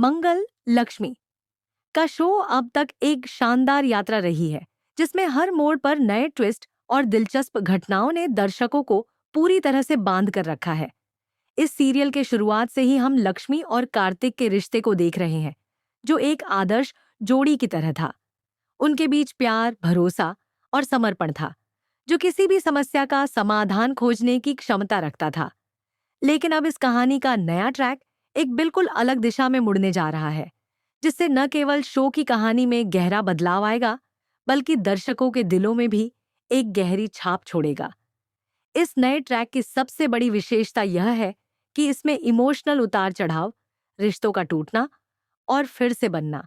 मंगल लक्ष्मी का शो अब तक एक शानदार यात्रा रही है, जिसमें हर मोड़ पर नए ट्विस्ट और दिलचस्प घटनाओं ने दर्शकों को पूरी तरह से बांध कर रखा है। इस सीरियल के शुरुआत से ही हम लक्ष्मी और कार्तिक के रिश्ते को देख रहे हैं, जो एक आदर्श जोड़ी की तरह था। उनके बीच प्यार, भरोसा और समर्पण था, जो किसी भी समस्या का समाधान खोजने की क्षमता रखता था। लेकिन अब इस कहानी का नया ट्रैक एक बिल्कुल अलग दिशा में मुड़ने जा रहा है, जिससे न केवल शो की कहानी में गहरा बदलाव आएगा, बल्कि दर्शकों के दिलों में भी एक गहरी छाप छोड़ेगा। इस नए ट्रैक की सबसे बड़ी विशेषता यह है कि इसमें इमोशनल उतार चढ़ाव, रिश्तों का टूटना और फिर से बनना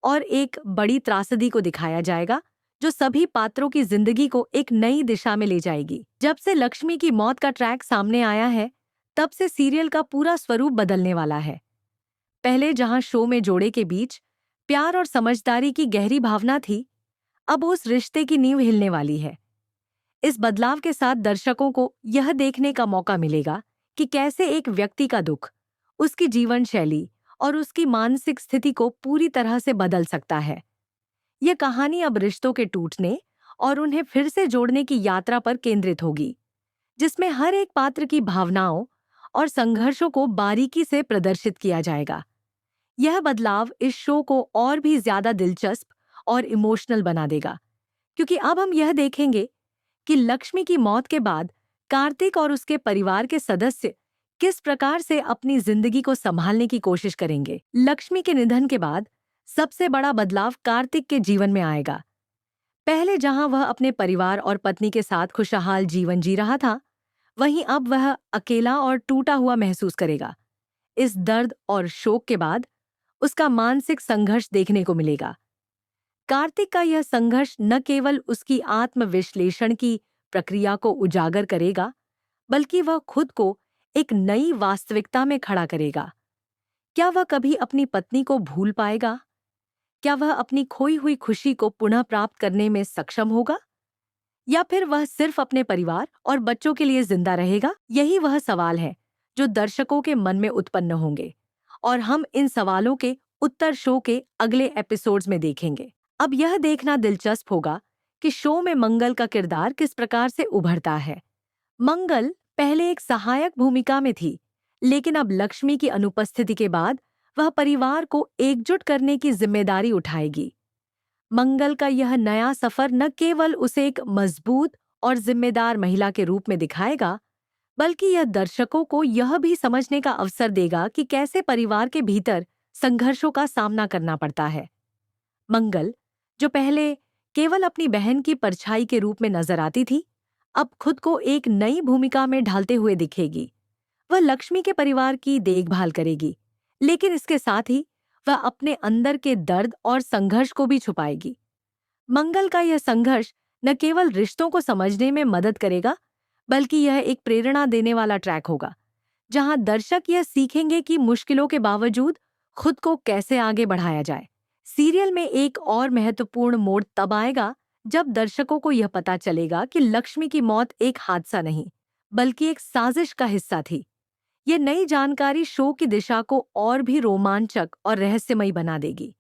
और एक बड़ी त्रासदी को दिखाया जाएगा, जो सभी पात्रों की जिंदगी को एक नई दिशा में ले जाएगी। जब से लक्ष्मी की मौत का ट्रैक सामने आया है, तब से सीरियल का पूरा स्वरूप बदलने वाला है। पहले जहां शो में जोड़े के बीच प्यार और समझदारी की गहरी भावना थी, अब उस रिश्ते की नींव हिलने वाली है। इस बदलाव के साथ दर्शकों को यह देखने का मौका मिलेगा कि कैसे एक व्यक्ति का दुख, उसकी जीवन शैली और उसकी मानसिक स्थिति को पूरी तरह से बदल सकता है। यह कहानी अब रिश्तों के टूटने और उन्हें फिर से जोड़ने की यात्रा पर केंद्रित होगी, जिसमें हर एक पात्र की भावनाओं और संघर्षों को बारीकी से प्रदर्शित किया जाएगा। यह बदलाव इस शो को और भी ज्यादा दिलचस्प और इमोशनल बना देगा, क्योंकि अब हम यह देखेंगे कि लक्ष्मी की मौत के बाद कार्तिक और उसके परिवार के सदस्य किस प्रकार से अपनी जिंदगी को संभालने की कोशिश करेंगे। लक्ष्मी के निधन के बाद सबसे बड़ा बदलाव कार्तिक के जीवन में आएगा। पहले जहां वह अपने परिवार और पत्नी के साथ खुशहाल जीवन जी रहा था, वहीं अब वह अकेला और टूटा हुआ महसूस करेगा। इस दर्द और शोक के बाद उसका मानसिक संघर्ष देखने को मिलेगा। कार्तिक का यह संघर्ष न केवल उसकी आत्मविश्लेषण की प्रक्रिया को उजागर करेगा, बल्कि वह खुद को एक नई वास्तविकता में खड़ा करेगा। क्या वह कभी अपनी पत्नी को भूल पाएगा? क्या वह अपनी खोई हुई खुशी को पुनः प्राप्त करने में सक्षम होगा? या फिर वह सिर्फ अपने परिवार और बच्चों के लिए जिंदा रहेगा? यही वह सवाल है जो दर्शकों के मन में उत्पन्न होंगे, और हम इन सवालों के उत्तर शो के अगले एपिसोड्स में देखेंगे। अब यह देखना दिलचस्प होगा कि शो में मंगल का किरदार किस प्रकार से उभरता है। मंगल पहले एक सहायक भूमिका में थी, लेकिन अब लक्ष्मी की अनुपस्थिति के बाद वह परिवार को एकजुट करने की जिम्मेदारी उठाएगी। मंगल का यह नया सफर न केवल उसे एक मजबूत और जिम्मेदार महिला के रूप में दिखाएगा, बल्कि यह दर्शकों को यह भी समझने का अवसर देगा कि कैसे परिवार के भीतर संघर्षों का सामना करना पड़ता है। मंगल, जो पहले केवल अपनी बहन की परछाई के रूप में नजर आती थी, अब खुद को एक नई भूमिका में ढालते हुए दिखेगी। वह लक्ष्मी के परिवार की देखभाल करेगी, लेकिन इसके साथ ही वह अपने अंदर के दर्द और संघर्ष को भी छुपाएगी। मंगल का यह संघर्ष न केवल रिश्तों को समझने में मदद करेगा, बल्कि यह एक प्रेरणा देने वाला ट्रैक होगा, जहां दर्शक यह सीखेंगे कि मुश्किलों के बावजूद खुद को कैसे आगे बढ़ाया जाए। सीरियल में एक और महत्वपूर्ण मोड़ तब आएगा जब दर्शकों को यह पता चलेगा कि लक्ष्मी की मौत एक हादसा नहीं, बल्कि एक साजिश का हिस्सा थी। ये नई जानकारी शो की दिशा को और भी रोमांचक और रहस्यमयी बना देगी।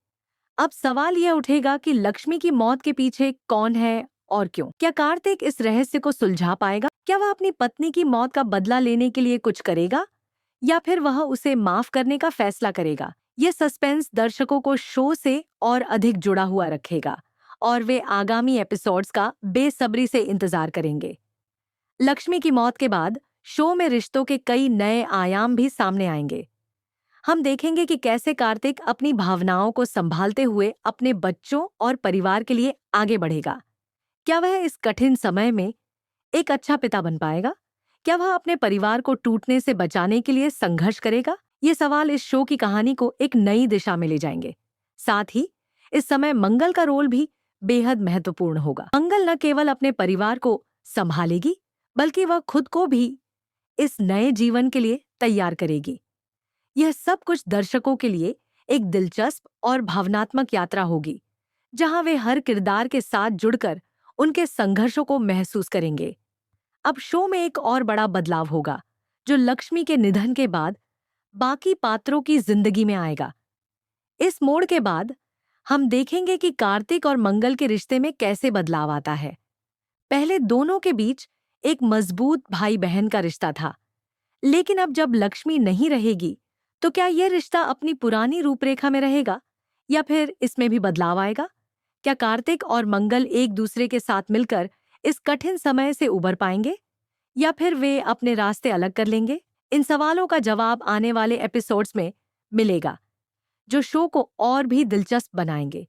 अब सवाल यह उठेगा कि लक्ष्मी की मौत के पीछे कौन है और क्यों? क्या कार्तिक इस रहस्य को सुलझा पाएगा? क्या वह अपनी पत्नी की मौत का बदला लेने के लिए कुछ करेगा, या फिर वह उसे माफ करने का फैसला करेगा? ये सस्पेंस दर्शकों को शो से और अधिक जुड़ा हुआ रखेगा, और वे आगामी एपिसोड्स का बेसब्री से इंतजार करेंगे। लक्ष्मी की मौत के बाद शो में रिश्तों के कई नए आयाम भी सामने आएंगे। हम देखेंगे कि कैसे कार्तिक अपनी भावनाओं को संभालते हुए अपने बच्चों और परिवार के लिए आगे बढ़ेगा। क्या वह इस कठिन समय में एक अच्छा पिता बन पाएगा? क्या वह अपने परिवार को टूटने से बचाने के लिए संघर्ष करेगा? ये सवाल इस शो की कहानी को एक नई दिशा में ले जाएंगे। साथ ही इस समय मंगल का रोल भी बेहद महत्वपूर्ण होगा। मंगल न केवल अपने परिवार को संभालेगी, बल्कि वह खुद को भी इस नए जीवन के लिए तैयार करेगी। यह सब कुछ दर्शकों के लिए एक दिलचस्प और भावनात्मक यात्रा होगी, जहां वे हर किरदार के साथ जुड़कर उनके संघर्षों को महसूस करेंगे। अब शो में एक और बड़ा बदलाव होगा, जो लक्ष्मी के निधन के बाद बाकी पात्रों की जिंदगी में आएगा। इस मोड़ के बाद हम देखेंगे कि कार्तिक और मंगल के रिश्ते में कैसे बदलाव आता है। पहले दोनों के बीच एक मजबूत भाई बहन का रिश्ता था, लेकिन अब जब लक्ष्मी नहीं रहेगी, तो क्या यह रिश्ता अपनी पुरानी रूपरेखा में रहेगा या फिर इसमें भी बदलाव आएगा? क्या कार्तिक और मंगल एक दूसरे के साथ मिलकर इस कठिन समय से उबर पाएंगे या फिर वे अपने रास्ते अलग कर लेंगे? इन सवालों का जवाब आने वाले एपिसोड्स में मिलेगा, जो शो को और भी दिलचस्प बनाएंगे।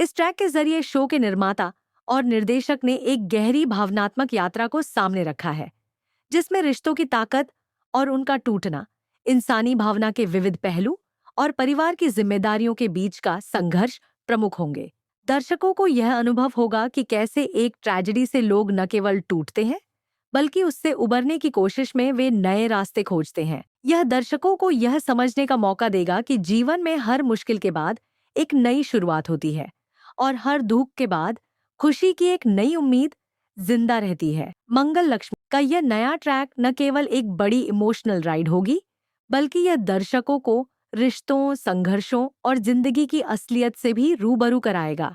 इस ट्रैक के जरिए शो के निर्माता और निर्देशक ने एक गहरी भावनात्मक यात्रा को सामने रखा है, जिसमें रिश्तों की ताकत और उनका टूटना, इंसानी भावना के विविध पहलू और परिवार की जिम्मेदारियों के बीच का संघर्ष प्रमुख होंगे। दर्शकों को यह अनुभव होगा कि कैसे एक ट्रेजेडी से लोग न केवल टूटते हैं, बल्कि उससे उबरने की कोशिश में वे नए रास्ते खोजते हैं। यह दर्शकों को यह समझने का मौका देगा कि जीवन में हर मुश्किल के बाद एक नई शुरुआत होती है और हर दुख के बाद खुशी की एक नई उम्मीद जिंदा रहती है। मंगल लक्ष्मी का यह नया ट्रैक न केवल एक बड़ी इमोशनल राइड होगी, बल्कि यह दर्शकों को रिश्तों, संघर्षों और जिंदगी की असलियत से भी रूबरू कराएगा।